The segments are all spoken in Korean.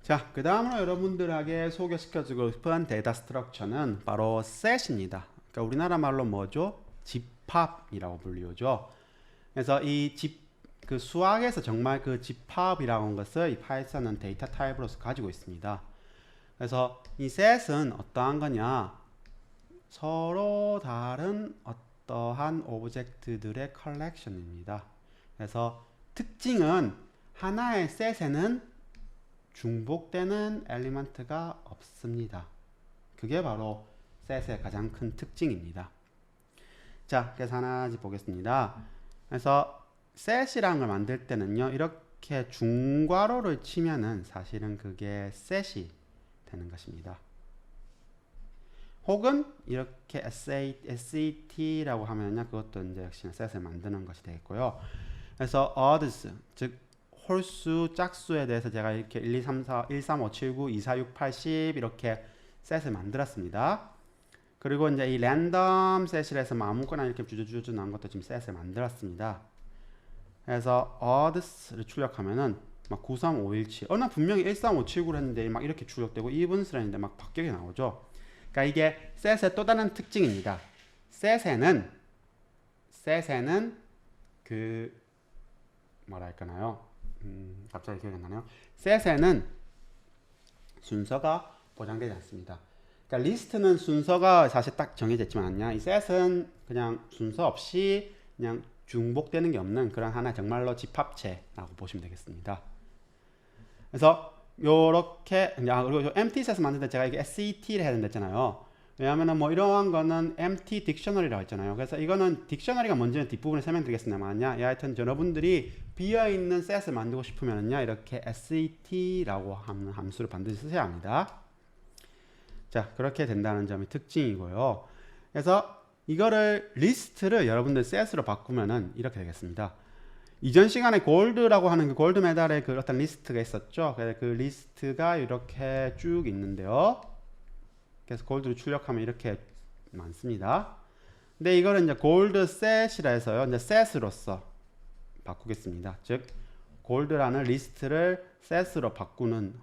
자, 그 다음으로 여러분들에게 소개시켜주고 싶은 데이터 스트럭처는 바로 셋입니다. 그러니까 우리나라 말로 뭐죠? 집합이라고 불리우죠. 그래서 그 수학에서 정말 그 집합이라고 하는 것을 이 파이썬은 데이터 타입으로서 가지고 있습니다. 그래서 이 셋은 어떠한 거냐? 서로 다른 어떠한 오브젝트들의 컬렉션입니다. 그래서 특징은 하나의 셋에는 중복되는 엘리먼트가 없습니다. 그게 바로 셋의 가장 큰 특징입니다. 자, 그래서 하나씩 보겠습니다. 그래서 셋이라는 걸 만들 때는요, 이렇게 중괄호를 치면은 사실은 그게 셋이 되는 것입니다. 혹은 이렇게 SAT라고 하면요, 그것도 이제 역시나 셋을 만드는 것이 되겠고요. 그래서 odds, 즉 홀수, 짝수에 대해서 제가 이렇게 1, 2, 3, 4, 1, 3, 5, 7, 9, 2, 4, 6, 8, 10 이렇게 셋을 만들었습니다. 그리고 이제 이 랜덤 셋이라서 아무거나 이렇게 주저주저 나온 것도 지금 셋을 만들었습니다. 그래서 odds를 출력하면은 막 9, 3, 5, 1, 7. 나 분명히 1, 3, 5, 7, 9를 했는데 막 이렇게 출력되고 이분수를 했는데 막 바뀌게 나오죠. 그러니까 이게 셋의 또 다른 특징입니다. 셋에는 그 뭐라 할까요? 갑자기 기억이 안 나네요. 셋에는 순서가 보장되지 않습니다. 그러니까 리스트는 순서가 사실 딱 정해져 있지만 이 셋은 그냥 순서 없이 그냥 중복되는 게 없는 그런 하나의 정말로 집합체라고 보시면 되겠습니다. 그래서 요렇게 그리고 empty 셋을 만들 때 제가 이게 SET를 해야 된다 했잖아요. 왜냐하면 뭐 이러한 거는 empty dictionary라고 했잖아요. 그래서 이거는 딕셔너리가 뭔지는 뒷부분에 설명드리겠습니다만요. 하여튼 여러분들이 비어있는 셋을 만들고 싶으면요, 이렇게 set라고 하는 함수를 반드시 쓰셔야 합니다. 자, 그렇게 된다는 점이 특징이고요. 그래서 이거를 리스트를 여러분들 셋으로 바꾸면은 이렇게 되겠습니다. 이전 시간에 골드라고 하는 그 골드 메달의 그 어떤 리스트가 있었죠. 그래서 그 리스트가 이렇게 쭉 있는데요. 그래서 골드를 출력하면 이렇게 많습니다. 근데 이거는 이제 골드 셋이라 해서요, 이제 셋으로서 바꾸겠습니다. 즉 골드라는 리스트를 셋으로 바꾸는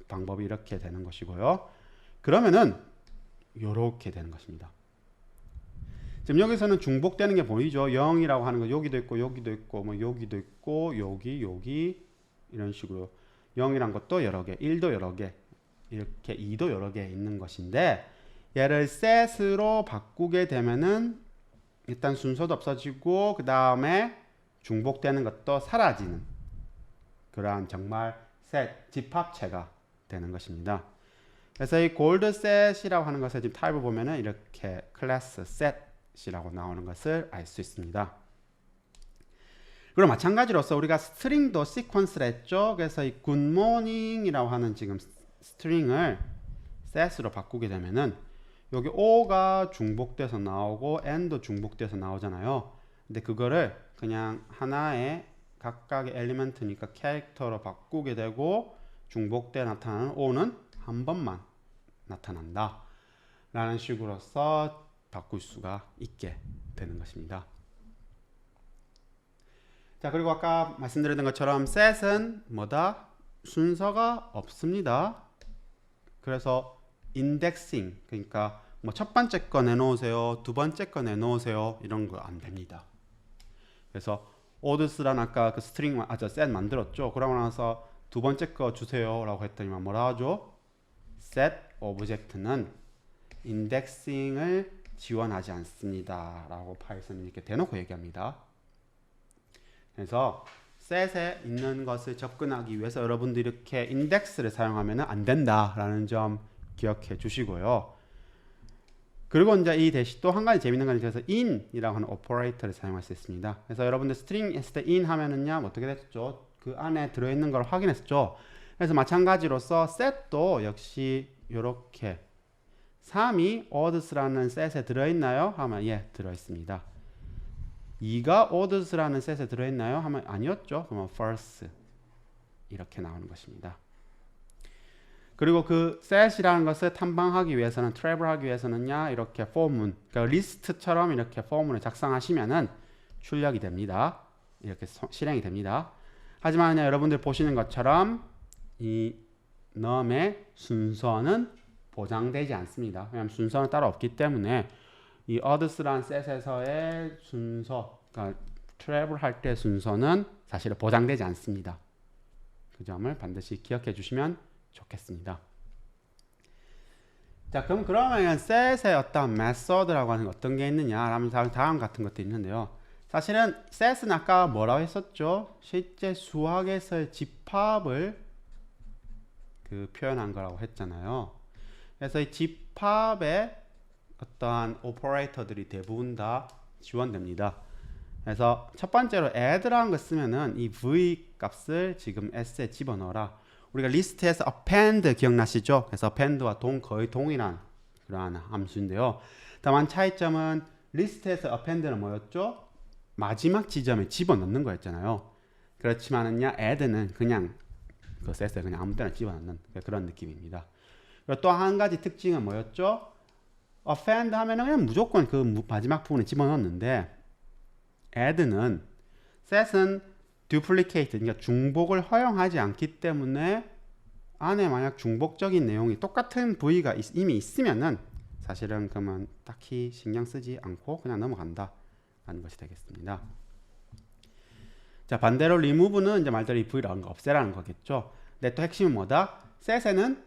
방법이 이렇게 되는 것이고요. 그러면은 이렇게 되는 것입니다. 지금 여기서는 중복되는 게 보이죠. 0이라고 하는 거 여기도 있고 여기도 있고 뭐 여기도 있고 여기 이런 식으로 0이란 것도 여러 개, 1도 여러 개, 이렇게 2도 여러 개 있는 것인데, 얘를 셋으로 바꾸게 되면은 일단 순서도 없어지고 그 다음에 중복되는 것도 사라지는 그러한 정말 셋, 집합체가 되는 것입니다. 그래서 이 골드 셋이라고 하는 것을 지금 타입을 보면은 이렇게 클래스 셋이라고 나오는 것을 알 수 있습니다. 그리고 마찬가지로서 우리가 스트링도 시퀀스를 했죠. 그래서 이 굿모닝이라고 하는 지금 스트링을 셋으로 바꾸게 되면은 여기 O가 중복돼서 나오고 N도 중복돼서 나오잖아요. 근데 그거를 그냥 하나의 각각의 엘리먼트니까 캐릭터로 바꾸게 되고 중복돼 나타나는 O는 한 번만 나타난다 라는 식으로서 바꿀 수가 있게 되는 것입니다. 자, 그리고 아까 말씀드렸던 것처럼 셋은 뭐다? 순서가 없습니다. 그래서 인덱싱, 그러니까 뭐 첫 번째 거 내놓으세요, 두 번째 거 내놓으세요, 이런 거 안 됩니다. 그래서 오드스란 아까 그 스트링 셋 만들었죠. 그러고 나서 두 번째 거 주세요 라고 했더니만 뭐라 하죠? set 오브젝트는 인덱싱을 지원하지 않습니다 라고 파이썬이 이렇게 대놓고 얘기합니다. 그래서 셋에 있는 것을 접근하기 위해서 여러분들이 이렇게 인덱스를 사용하면 안 된다라는 점 기억해 주시고요. 그리고 이제 이 대신 또 한 가지 재밌는 건 그래서 in이라고 하는 오퍼레이터를 사용할 수 있습니다. 그래서 여러분들 스트링 했을 때 in 하면은요, 어떻게 됐죠? 그 안에 들어있는 걸 확인했죠. 그래서 마찬가지로서 set도 역시 이렇게 3이 odds라는 셋에 들어있나요? 하면 예, 들어있습니다. 2가 odds라는 셋에 들어있나요? 하면 아니었죠. 그러면 false 이렇게 나오는 것입니다. 그리고 그 셋이라는 것을 탐방하기 위해서는 트래블하기 위해서는요, 이렇게 포문, 그러니까 리스트처럼 이렇게 포문을 작성하시면은 출력이 됩니다. 이렇게 실행이 됩니다. 하지만 여러분들 보시는 것처럼 이 num의 순서는 보장되지 않습니다. 왜냐하면 순서는 따로 없기 때문에 이 others라는 셋에서의 순서, 그러니까 travel 할 때 순서는 사실 보장되지 않습니다. 그 점을 반드시 기억해 주시면 좋겠습니다. 자, 그러면 set의 어떤 method라고 하는 어떤 게 있느냐 라면 다음 같은 것도 있는데요. 사실은 set은 아까 뭐라고 했었죠? 실제 수학에서의 집합을 표현한 거라고 했잖아요. 그래서 이 집합에 어떠한 오퍼레이터들이 대부분 다 지원됩니다. 그래서 첫 번째로 add라는 거 쓰면은 이 v 값을 지금 s에 집어넣어라. 우리가 리스트에서 append 기억나시죠? 그래서 append와 거의 동일한 그러한 함수인데요. 다만 차이점은 리스트에서 append는 뭐였죠? 마지막 지점에 집어넣는 거였잖아요. 그렇지만은요, add는 그냥 그 셋에 그냥 아무 때나 집어넣는 그런 느낌입니다. 그리고 또 한 가지 특징은 뭐였죠? append 하면은 그냥 무조건 그 마지막 부분에 집어넣었는데 add는 set은 duplicate, 그러니까 중복을 허용하지 않기 때문에 안에 만약 중복적인 내용이 똑같은 부위가 이미 있으면은 사실은 그러면 딱히 신경 쓰지 않고 그냥 넘어간다 라는 것이 되겠습니다. 자, 반대로 remove는 이제 말대로 이 부위를 없애라는 거겠죠. 근데 또 핵심은 뭐다? set에는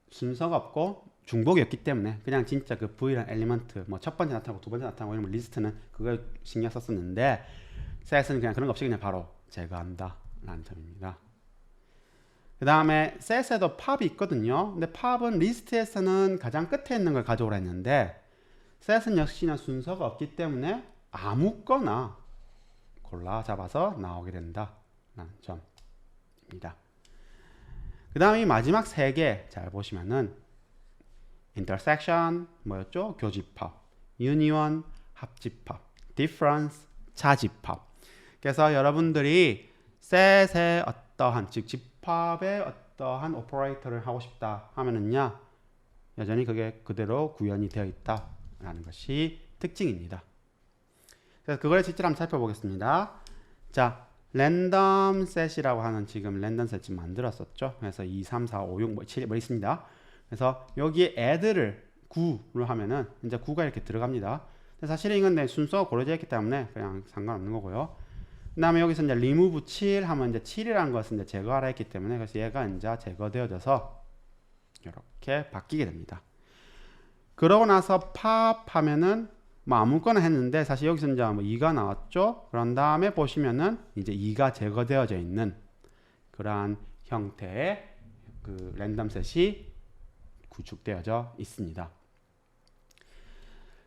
순서가 없고 중복이 없기 때문에 그냥 진짜 그 V란 엘리먼트 뭐 첫 번째 나타나고 두 번째 나타나고 이런 리스트는 그걸 신경 썼었는데 set은 그냥 그런 거 없이 그냥 바로 제거한다 라는 점입니다. 그 다음에 set에도 pop이 있거든요. 근데 pop은 리스트에서는 가장 끝에 있는 걸 가져오라 했는데 set은 역시나 순서가 없기 때문에 아무거나 골라 잡아서 나오게 된다 라는 점입니다. 그 다음에 이 마지막 세 개 잘 보시면은 intersection 뭐였죠? 교집합, union 합집합, difference 차집합. 그래서 여러분들이 set의 어떠한 즉 집합의 어떠한 오퍼레이터를 하고 싶다 하면은요 여전히 그게 그대로 구현이 되어 있다라는 것이 특징입니다. 그래서 그걸 실제로 한번 살펴보겠습니다. 자, 랜덤 셋이라고 하는 지금 랜덤 셋 지금 만들었었죠. 그래서 2, 3, 4, 5, 6, 7 뭐 있습니다. 그래서 여기에 add를 9를 하면은 이제 9가 이렇게 들어갑니다. 사실은 이건 내 순서가 고려되어 있기 때문에 그냥 상관없는 거고요. 그 다음에 여기서 이제 remove 7 하면 이제 7이라는 것은 이제 제거하라 했기 때문에 그래서 얘가 이제 제거되어져서 이렇게 바뀌게 됩니다. 그러고 나서 pop 하면은 뭐 아무거나 했는데 사실 여기서 이제 뭐 2가 나왔죠. 그런 다음에 보시면은 이제 2가 제거되어져 있는 그러한 형태의 그 랜덤 셋이 구축되어져 있습니다.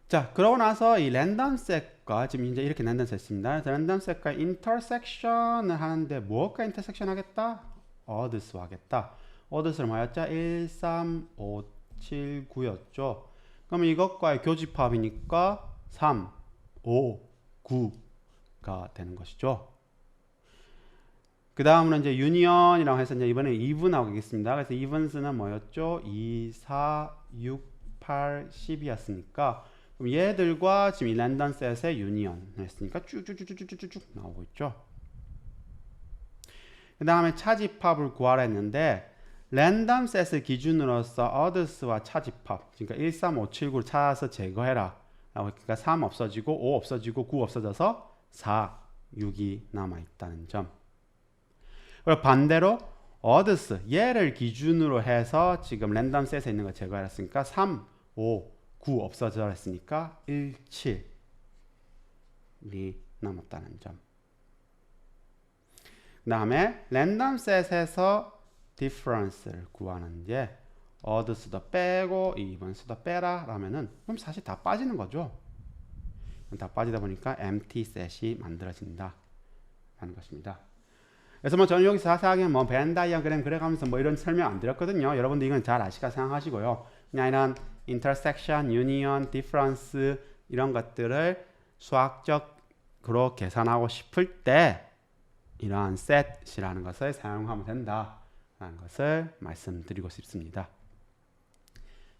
자, 그러고 나서 이 랜덤 셋과 지금 이제 이렇게 랜덤 셋입니다. 랜덤 셋과 인터섹션을 하는데 무엇과 인터섹션 하겠다? oths와 하겠다. oths는 뭐였죠? 1, 3, 5, 7, 9였죠. 그러면 이것과의 교집합이니까 3, 5, 9가 되는 것이죠. 그 다음은 이제 유니언이라고 해서 이제 이번에 even 나오겠습니다. 그래서 even스는 뭐였죠? 2, 4, 6, 8, 10이었으니까 그럼 얘들과 지금 이 랜덤 셋의 유니언 했으니까 쭉쭉쭉쭉쭉쭉 나오고 있죠. 그 다음에 차집합을 구하라 했는데 랜덤 셋을 기준으로서 others와 차집합 그러니까 1, 3, 5, 7, 9를 찾아서 제거해라. 그러니까 3 없어지고 5 없어지고 9 없어져서 4, 6이 남아있다는 점. 그리고 반대로 others 얘를 기준으로 해서 지금 랜덤 셋에 있는 거 제거했으니까 3, 5, 9 없어져 했으니까 1, 7이 남았다는 점. 그 다음에 랜덤 셋에서 difference를 구하는데 others도 빼고 evens도 빼라 라면은 그럼 사실 다 빠지는 거죠. 다 빠지다 보니까 empty set이 만들어진다 라는 것입니다. 그래서 뭐 저는 여기서 자세하게 뭐 벤 다이어그램 그래가면서 뭐 이런 설명 안 드렸거든요. 여러분들 이건 잘 아시까 생각하시고요. 그냥 이런 intersection, union, difference 이런 것들을 수학적으로 계산하고 싶을 때 이러한 set이라는 것을 사용하면 된다라는 것을 말씀드리고 싶습니다.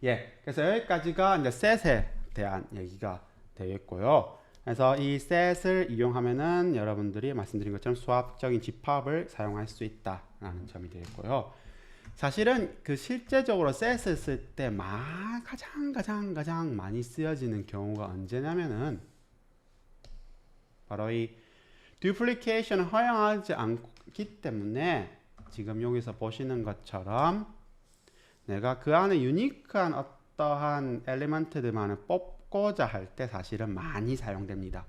예, 그래서 여기까지가 이제 set에 대한 얘기가 되겠고요. 그래서 이 set을 이용하면은 여러분들이 말씀드린 것처럼 수학적인 집합을 사용할 수 있다라는 점이 되겠고요. 사실은 그 실제적으로 셋을 쓸 때 가장 많이 쓰여지는 경우가 언제냐면은 바로 이 duplication을 허용하지 않기 때문에 지금 여기서 보시는 것처럼 내가 그 안에 유니크한 어떠한 엘리먼트들만을 뽑고자 할 때 사실은 많이 사용됩니다.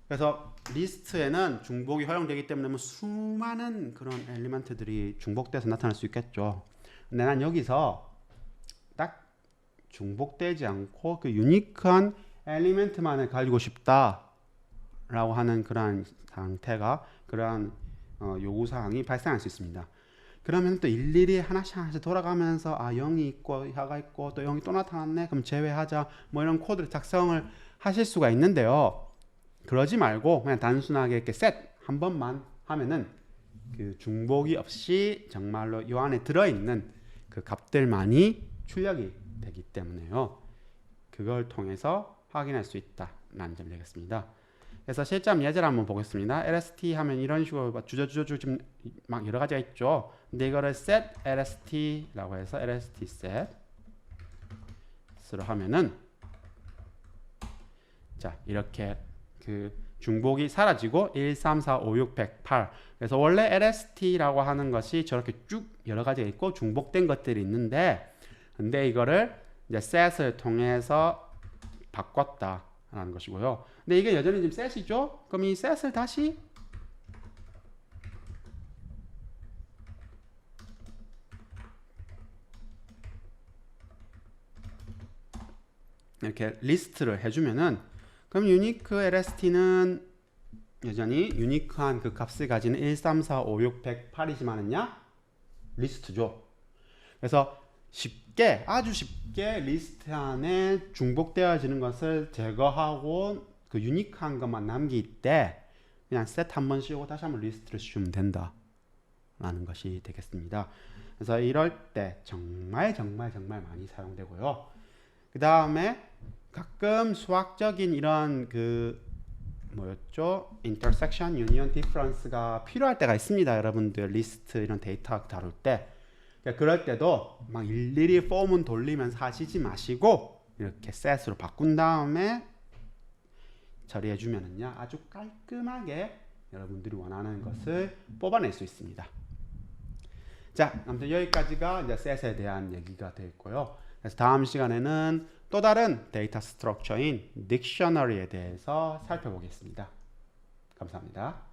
그래서 리스트에는 중복이 허용되기 때문에 수많은 그런 엘리먼트들이 중복돼서 나타날 수 있겠죠. 근데 난 여기서 딱 중복되지 않고 그 유니크한 엘리먼트만을 가지고 싶다 라고 하는 그러한 상태가 그러한 요구사항이 발생할 수 있습니다. 그러면 또 일일이 하나씩 돌아가면서 0이 있고 혀가 있고 또 0이 또 나타났네 그럼 제외하자 뭐 이런 코드를 작성을 하실 수가 있는데요. 그러지 말고 그냥 단순하게 이렇게 셋 한 번만 하면은 그 중복이 없이 정말로 이 안에 들어있는 그 값들만이 출력이 되기 때문에요. 그걸 통해서 확인할 수 있다라는 점을 얘기했습니다. 그래서 실전 예제를 한번 보겠습니다. lst 하면 이런 식으로 주저주저 지금 막 여러 가지가 있죠. 근데 이거를 set lst라고 해서 lst set으로 하면은 자 이렇게 그 중복이 사라지고 1, 3, 4, 5, 6, 108 그래서 원래 lst라고 하는 것이 저렇게 쭉 여러 가지가 있고 중복된 것들이 있는데 근데 이거를 이제 set을 통해서 바꿨다라는 것이고요. 근데 이게 여전히 지금 set이죠? 그럼 이 set을 다시 이렇게 리스트를 해주면은 그럼 유니크 lst는 여전히 유니크한 그 값을 가지는 1, 3, 4, 5, 6, 108이지만은요 리스트죠. 그래서 쉽게 아주 쉽게 리스트 안에 중복되어지는 것을 제거하고 그 유니크한 것만 남길 때 그냥 set 한 번 씌우고 다시 한번 리스트를 씌우면 된다 라는 것이 되겠습니다. 그래서 이럴 때 정말 많이 사용되고요. 그 다음에 가끔 수학적인 이런 그 뭐였죠? intersection, union, difference가 필요할 때가 있습니다. 여러분들 리스트 이런 데이터 다룰 때 그럴 때도 막 일일이 폼은 돌리면서 하시지 마시고 이렇게 set으로 바꾼 다음에 처리해 주면은요 아주 깔끔하게 여러분들이 원하는 것을 뽑아낼 수 있습니다. 자, 아무튼 여기까지가 이제 set에 대한 얘기가 되었고요. 그래서 다음 시간에는 또 다른 데이터 스트럭처인 딕셔너리에 대해서 살펴보겠습니다. 감사합니다.